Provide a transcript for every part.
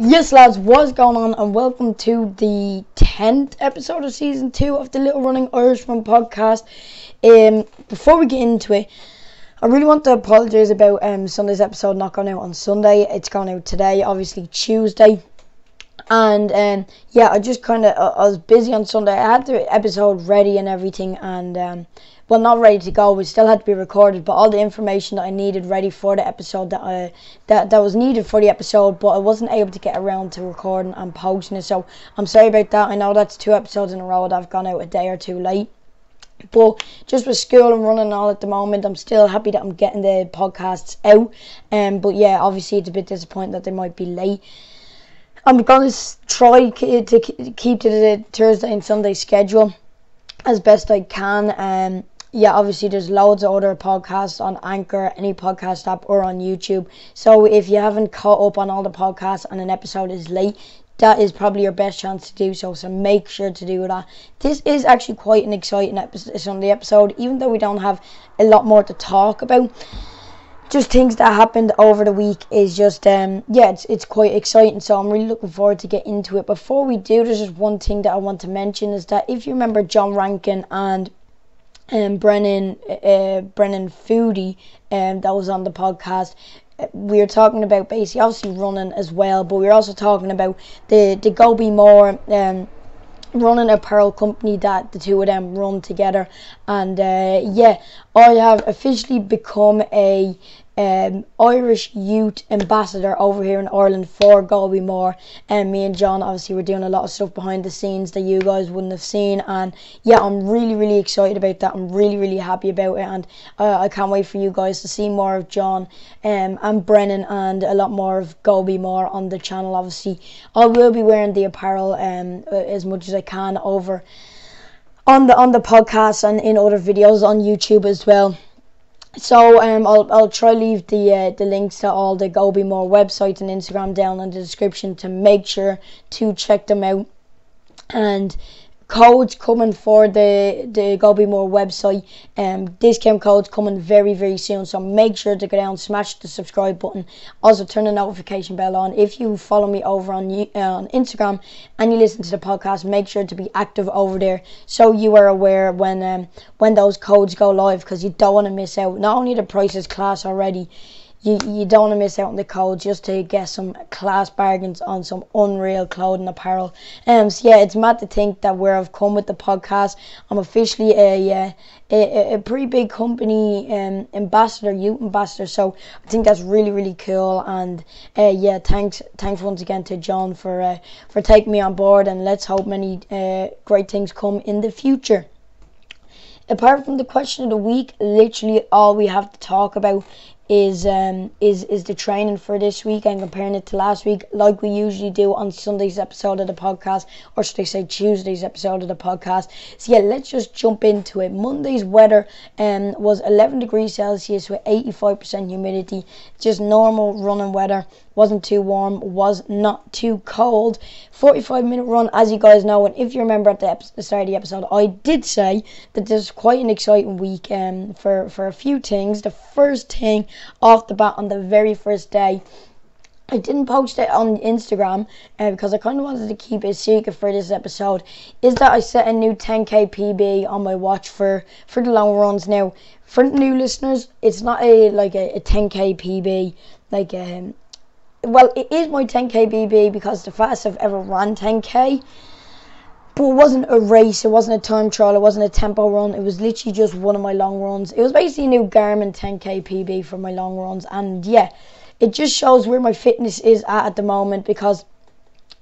Yes, lads, what's going on, and welcome to the 10th episode of Season 2 of the Little Running Irishman podcast. Before we get into it, I really want to apologise about Sunday's episode not going out on Sunday. It's going out today, obviously Tuesday. And I was busy on Sunday. I had the episode ready and everything, and well, not ready to go, it still had to be recorded, but all the information that I needed ready for the episode that was needed for the episode, but I wasn't able to get around to recording and posting it. So I'm sorry about that. I know that's 2 episodes in a row that I've gone out a day or two late, but just with school and running and all at the moment, I'm still happy that I'm getting the podcasts out. But yeah, obviously it's a bit disappointing that they might be late. I'm going to try to keep to the Thursday and Sunday schedule as best I can. Obviously there's loads of other podcasts on Anchor, any podcast app, or on YouTube. So if you haven't caught up on all the podcasts and an episode is late, that is probably your best chance to do so. So make sure to do that. This is actually quite an exciting Sunday episode, even though we don't have a lot more to talk about. Just things that happened over the week is just it's quite exciting, so I'm really looking forward to get into it. Before we do, there's just one thing that I want to mention, is that if you remember John Rankin and Brennan Foodie that was on the podcast, we were talking about basically obviously running as well, but we were also talking about the Go Be More running apparel company that the two of them run together. And I have officially become a Irish youth ambassador over here in Ireland for Go Be More, and me and John obviously were doing a lot of stuff behind the scenes that you guys wouldn't have seen, and yeah, I'm really excited about that. I'm really happy about it, and I can't wait for you guys to see more of John and Brennan and a lot more of Go Be More on the channel. Obviously I will be wearing the apparel as much as I can over on the podcast and in other videos on YouTube as well. So I'll try leave the links to all the Go Be More websites and Instagram down in the description to make sure to check them out. And codes coming for the Go Be More website, discount codes coming very soon, so make sure to go down, smash the subscribe button, also turn the notification bell on. If you follow me over on Instagram and you listen to the podcast, make sure to be active over there so you are aware when those codes go live, because you don't want to miss out. Not only the price is class already, you don't want to miss out on the codes just to get some class bargains on some unreal clothing apparel. It's mad to think that where I've come with the podcast. I'm officially a pretty big company ambassador, youth ambassador. So I think that's really cool. And thanks once again to John for taking me on board. And let's hope many great things come in the future. Apart from the question of the week, literally all we have to talk about is the training for this week and comparing it to last week, like we usually do on Sunday's episode of the podcast, or should I say Tuesday's episode of the podcast. So yeah, let's just jump into it. Monday's weather was 11 degrees Celsius with 85% humidity, just normal running weather. Wasn't too warm, was not too cold. 45-minute run, as you guys know, and if you remember at the start of the episode, I did say that this is quite an exciting week for a few things. The first thing off the bat, on the very first day, I didn't post it on Instagram because I kind of wanted to keep it a secret for this episode, is that I set a new 10k PB on my watch for the long runs. Now, for new listeners, it's not a 10k PB, well, it is my 10k PB because it's the fastest I've ever ran 10k, but it wasn't a race, it wasn't a time trial, it wasn't a tempo run, it was literally just one of my long runs. It was basically a new Garmin 10k PB for my long runs, and yeah, it just shows where my fitness is at the moment, because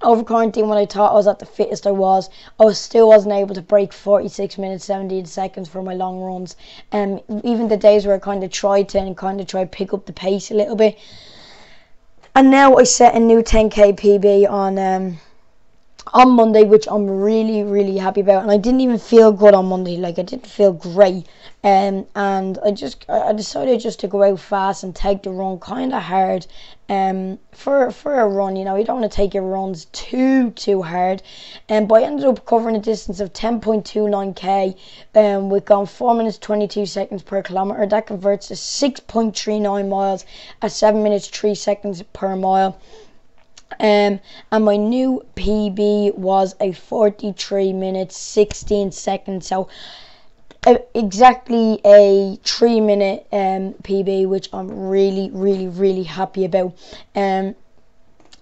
over quarantine, when I thought I was at the fittest I still wasn't able to break 46 minutes 17 seconds for my long runs. Even the days where I kind of tried to pick up the pace a little bit. And now I set a new 10k PB on Monday, which I'm really happy about. And I didn't even feel good on Monday, I didn't feel great. And I decided just to go out fast and take the run kind of hard. For a run, you don't want to take your runs too hard. But I ended up covering a distance of 10.29k, with going 4 minutes 22 seconds per kilometre. That converts to 6.39 miles at 7 minutes 3 seconds per mile. And my new PB was a 43 minutes 16 seconds, so exactly a 3-minute PB, which I'm really happy about.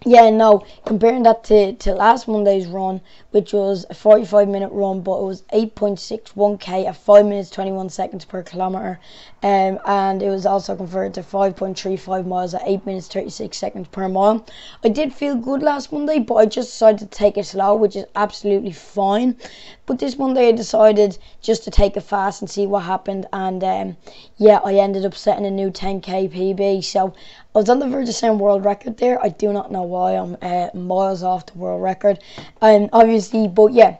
Yeah, no, comparing that to last Monday's run, which was a 45-minute run, but it was 8.61k at 5 minutes 21 seconds per kilometre, and it was also converted to 5.35 miles at 8 minutes 36 seconds per mile. I did feel good last Monday, but I just decided to take it slow, which is absolutely fine. But this Monday I decided just to take it fast and see what happened, and yeah, I ended up setting a new 10k PB, so I was on the verge of saying world record there. I do not know why. I'm miles off the world record, obviously, but yeah,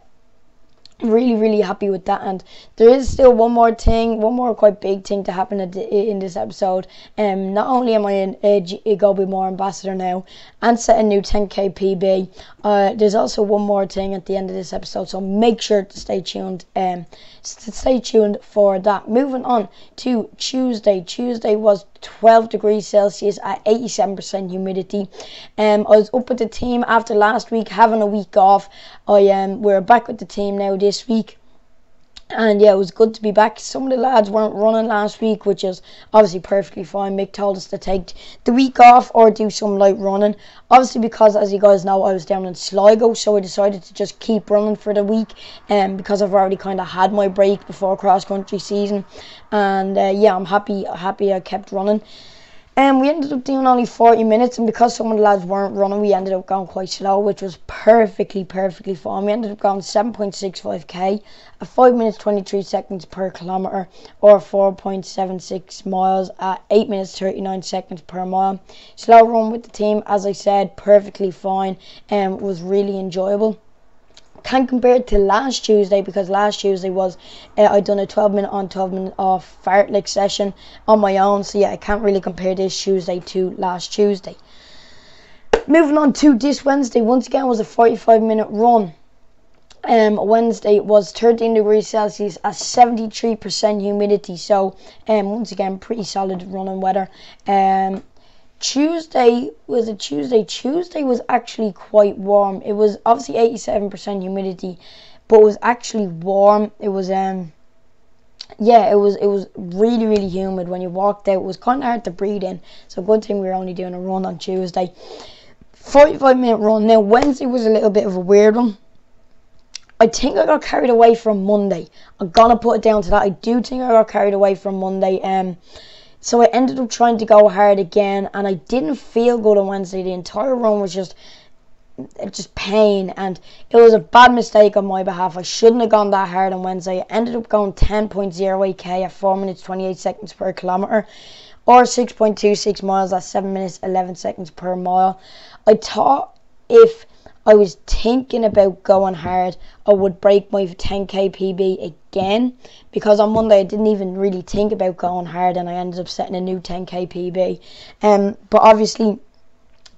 really happy with that. And there is still one more quite big thing to happen in this episode. Not only am I a Go Be More ambassador now and set a new 10k PB, there's also one more thing at the end of this episode, so make sure to stay tuned for that. Moving on to Tuesday. Tuesday was 12 degrees Celsius at 87% humidity. I was up with the team after last week having a week off. We're back with the team now this week, and yeah, it was good to be back. Some of the lads weren't running last week, which is obviously perfectly fine. Mick told us to take the week off or do some light running, obviously, because as you guys know, I was down in Sligo, so I decided to just keep running for the week, because I've already kind of had my break before cross country season, and yeah, I'm happy I kept running. We ended up doing only 40 minutes, and because some of the lads weren't running, we ended up going quite slow, which was perfectly fine. We ended up going 7.65k at 5 minutes 23 seconds per kilometre, or 4.76 miles at 8 minutes 39 seconds per mile. Slow run with the team, as I said, perfectly fine, and was really enjoyable. Can't compare it to last Tuesday, because last Tuesday was I done a 12-minute on 12-minute off fartlek session on my own, so yeah, I can't really compare this Tuesday to last Tuesday. Moving on to this Wednesday, once again was a 45-minute run. Wednesday was 13 degrees Celsius at 73% humidity, so once again pretty solid running weather. Tuesday was actually quite warm. It was obviously 87% humidity, but it was actually warm. It was yeah, it was really humid. When you walked out, it was kind of hard to breathe in, so good thing we were only doing a run on Tuesday. 45-minute run. Now Wednesday was a little bit of a weird one. I think I got carried away from Monday. I'm gonna put it down to that. I do think I got carried away from Monday. So I ended up trying to go hard again, and I didn't feel good on Wednesday. The entire run was just pain, and it was a bad mistake on my behalf. I shouldn't have gone that hard on Wednesday. I ended up going 10.08k at 4 minutes 28 seconds per kilometre, or 6.26 miles at 7 minutes 11 seconds per mile. I thought if I was thinking about going hard, I would break my 10k PB again, because on Monday I didn't even really think about going hard, and I ended up setting a new 10k PB. But obviously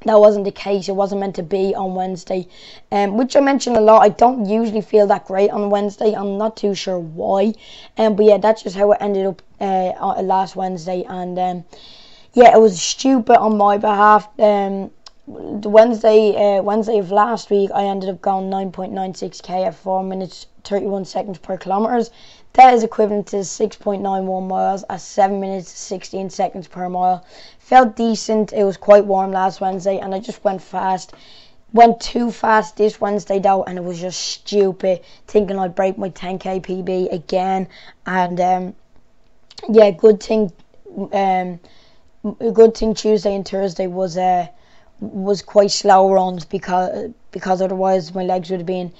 that wasn't the case. It wasn't meant to be on Wednesday, which I mentioned a lot. I don't usually feel that great on Wednesday. I'm not too sure why, but yeah, that's just how it ended up last Wednesday, and yeah, it was stupid on my behalf. The Wednesday of last week, I ended up going 9.96k at 4 minutes 31 seconds per kilometres. That is equivalent to 6.91 miles at 7 minutes 16 seconds per mile. Felt decent. It was quite warm last Wednesday, and I just went fast. Went too fast this Wednesday though, and it was just stupid, thinking I'd break my 10k PB again. And yeah, good thing Tuesday and Thursday was quite slow runs, because otherwise my legs would have been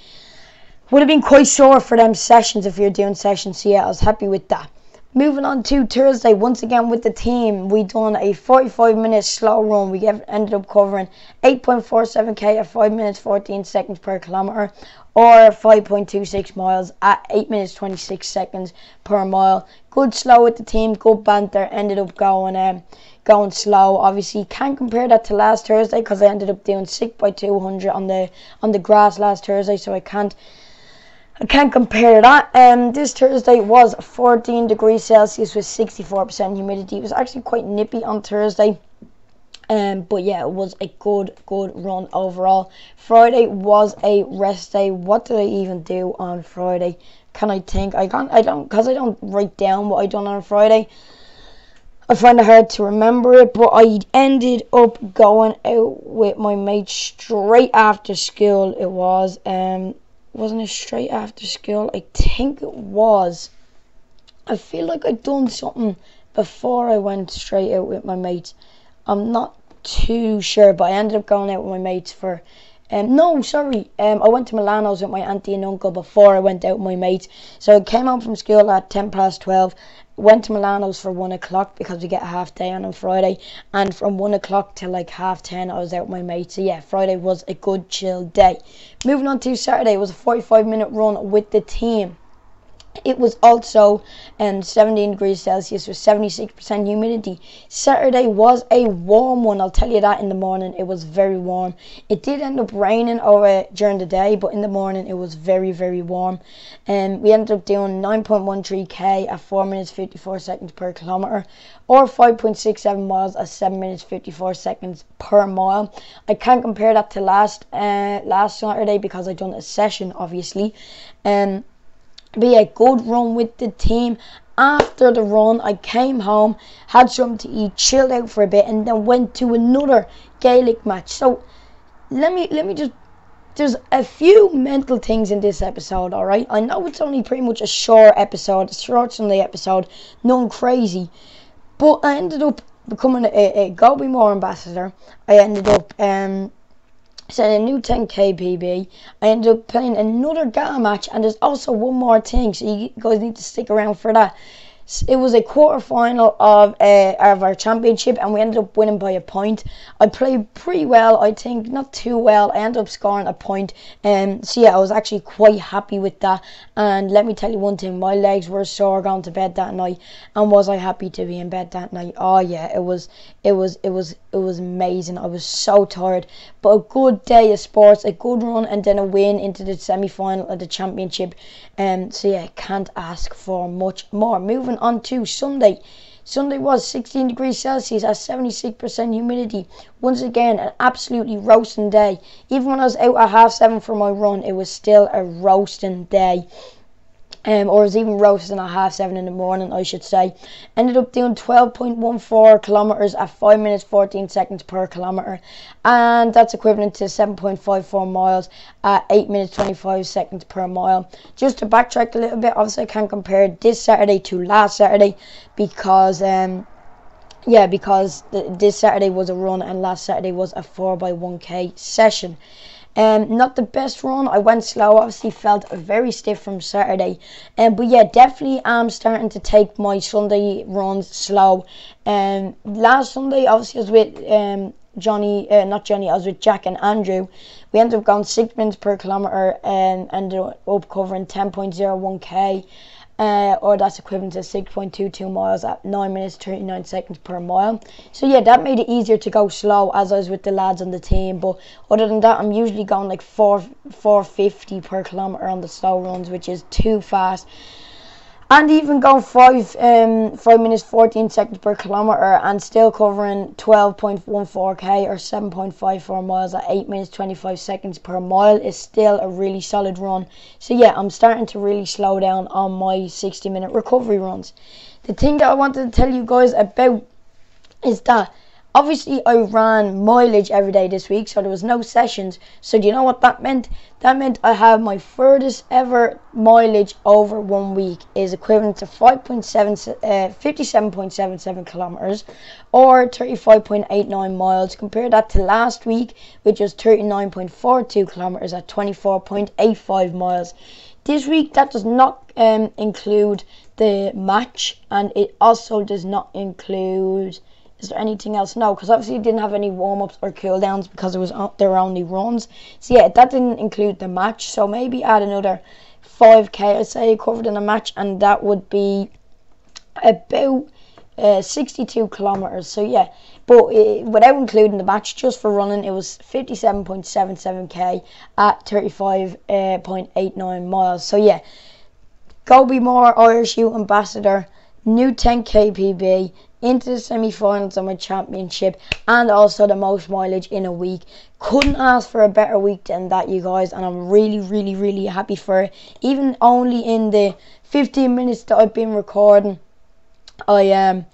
quite sore for them sessions if you're doing sessions. So yeah, I was happy with that. Moving on to Thursday, once again with the team, we done a 45-minute slow run. We ended up covering 8.47k at 5 minutes 14 seconds per kilometre, or 5.26 miles at 8 minutes 26 seconds per mile. Good slow with the team, good banter. Ended up going slow. Obviously can't compare that to last Thursday, because I ended up doing 6x200 on the grass last Thursday, so I can't compare that. This Thursday was 14 degrees Celsius with 64% humidity. It was actually quite nippy on Thursday. But yeah, it was a good run overall. Friday was a rest day. What did I even do on Friday? Can I think? I don't, because I don't write down what I done on Friday. I find it hard to remember it, but I ended up going out with my mates straight after school. It was, wasn't it straight after school? I think it was. I feel like I'd done something before I went straight out with my mates. I'm not too sure, but I ended up going out with my mates for I went to Milano's with my auntie and uncle before I went out with my mates. So I came home from school at 12:10, went to Milano's for 1 o'clock because we get a half day on Friday, and from 1 o'clock till like 10:30 I was out with my mates. So yeah, Friday was a good chill day. Moving on to Saturday, it was a 45-minute run with the team. It was also 17 degrees Celsius with 76% humidity. Saturday was a warm one, I'll tell you that. In the morning it was very warm. It did end up raining during the day, but in the morning it was very warm. We ended up doing 9.13k at 4 minutes 54 seconds per kilometre, or 5.67 miles at 7 minutes 54 seconds per mile. I can't compare that to last Saturday because I done a session, obviously. Be a good run with the team. After the run, I came home, had something to eat, chilled out for a bit, and then went to another Gaelic match. So let me just, there's a few mental things in this episode, alright? I know it's only pretty much a short episode, a short Sunday episode, nothing crazy, but I ended up becoming a Go Be More ambassador. I ended up set a new 10k PB. I ended up playing another GA match, and there's also one more thing, so you guys need to stick around for that. It was a quarter final of our championship, and we ended up winning by a point. I played pretty well, I think, not too well. I ended up scoring a point. So yeah, I was actually quite happy with that. And let me tell you one thing, my legs were sore going to bed that night. And was I happy to be in bed that night? Oh yeah, it was amazing. I was so tired, but a good day of sports, a good run, and then a win into the semi-final of the championship. So yeah, can't ask for much more. Moving on to Sunday. Sunday was 16 degrees Celsius at 76% humidity. Once again, an absolutely roasting day. Even when I was out at 7:30 for my run, it was still a roasting day. Or it was even roasting at 7:30 in the morning, I should say. Ended up doing 12.14 kilometres at 5 minutes 14 seconds per kilometre, and that's equivalent to 7.54 miles at 8 minutes 25 seconds per mile. Just to backtrack a little bit, obviously I can't compare this Saturday to last Saturday because this Saturday was a run and last Saturday was a 4x1k session. Not the best run. I went slow, obviously felt very stiff from Saturday, but yeah, definitely am starting to take my Sunday runs slow. Last Sunday obviously I was with I was with Jack and Andrew. We ended up going 6 minutes per kilometre and ended up covering 10.01k, or that's equivalent to 6.22 miles at 9 minutes 39 seconds per mile. So yeah, that made it easier to go slow as I was with the lads on the team. But other than that, I'm usually going like 450 per kilometre on the slow runs, which is too fast. And even going 5 minutes 14 seconds per kilometre and still covering 12.14k or 7.54 miles at 8 minutes 25 seconds per mile is still a really solid run. So yeah, I'm starting to really slow down on my 60-minute recovery runs. The thing that I wanted to tell you guys about is that obviously I ran mileage every day this week, so there was no sessions. So do you know what that meant? That meant I have my furthest ever mileage over 1 week is equivalent to 57.77 kilometres or 35.89 miles. Compare that to last week, which was 39.42 kilometres at 24.85 miles. This week that does not include the match, and it also does not include... Is there anything else? No, because obviously it didn't have any warm-ups or cool-downs because there were only runs. So yeah, that didn't include the match. So maybe add another 5k, I'd say, covered in a match, and that would be about 62 kilometres. So yeah, but without including the match, just for running, it was 57.77k at 35.89 miles. So yeah, Go Be More Irish Youth Ambassador, new 10k PB. into the semi-finals of my championship, and also the most mileage in a week. Couldn't ask for a better week than that, you guys, and I'm really happy for it. Even only in the 15 minutes that I've been recording, I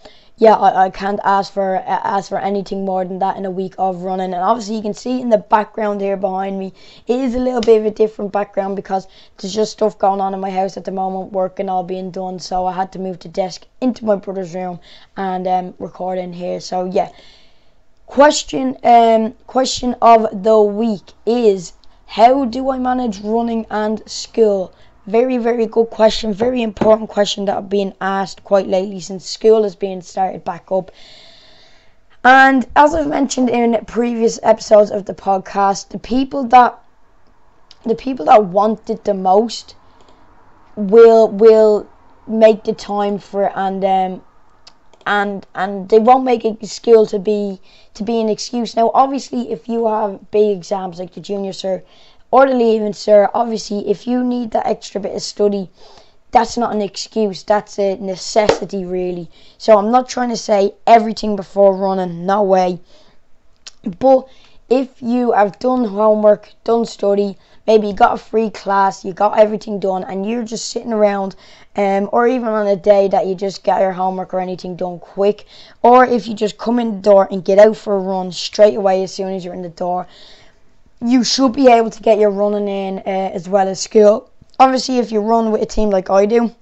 can't ask for anything more than that in a week of running. And obviously you can see in the background here behind me, it is a little bit of a different background because there's just stuff going on in my house at the moment, work and all being done, so I had to move the desk into my brother's room and record in here. So yeah, question of the week is, how do I manage running and school? Very good question, very important question that I've been asked quite lately since school is being started back up. And as I've mentioned in previous episodes of the podcast, the people that want it the most will make the time for it, and they won't make it school to be an excuse. Now obviously if you have big exams like the junior cert or the leaving cert, obviously if you need that extra bit of study, that's not an excuse, that's a necessity really. So I'm not trying to say everything before running, no way. But if you have done homework, done study, maybe you got a free class, you got everything done, and you're just sitting around, or even on a day that you just get your homework or anything done quick, or if you just come in the door and get out for a run straight away as soon as you're in the door, you should be able to get your running in as well as school. Obviously if you run with a team like I do,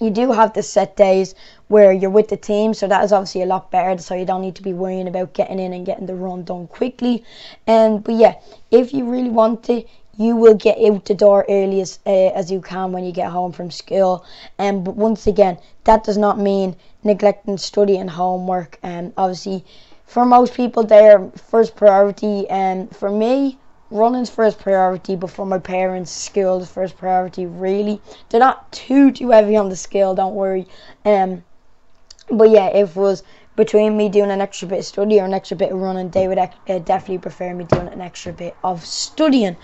you do have the set days where you're with the team, so that is obviously a lot better, so you don't need to be worrying about getting in and getting the run done quickly. But yeah, if you really want it, you will get out the door early as you can when you get home from school. But once again, that does not mean neglecting study and homework. Obviously for most people they're first priority, and for me running's first priority, but for my parents school is first priority really. They're not too heavy on the scale, don't worry. But yeah, if it was between me doing an extra bit of study or an extra bit of running, they would definitely prefer me doing an extra bit of studying.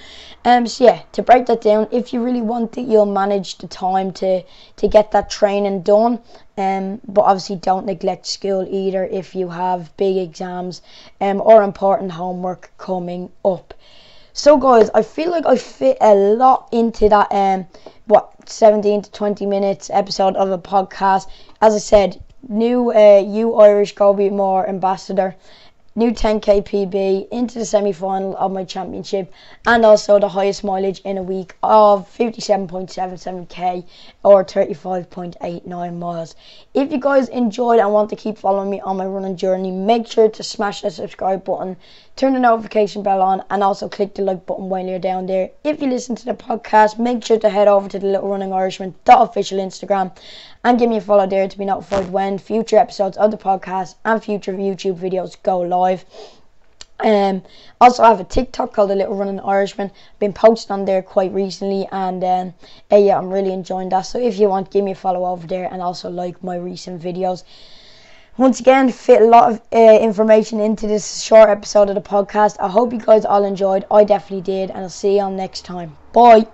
So yeah, to break that down, if you really want it, you'll manage the time to get that training done. But obviously don't neglect school either if you have big exams or important homework coming up. So guys, I feel like I fit a lot into that 17 to 20 minutes episode of a podcast. As I said, new You Irish Go Be More ambassador, new 10k PB, into the semi-final of my championship, and also the highest mileage in a week of 57.77k or 35.89 miles. If you guys enjoyed and want to keep following me on my running journey, make sure to smash that subscribe button, turn the notification bell on, and also click the like button while you're down there. If you listen to the podcast, make sure to head over to the Little Running Irishman official Instagram and give me a follow there to be notified when future episodes of the podcast and future YouTube videos go live. Also I have a TikTok called the Little Running Irishman. Been posting on there quite recently, and yeah, I'm really enjoying that. So if you want, give me a follow over there and also like my recent videos. Once again, fit a lot of information into this short episode of the podcast. I hope you guys all enjoyed. I definitely did, and I'll see you all next time. Bye.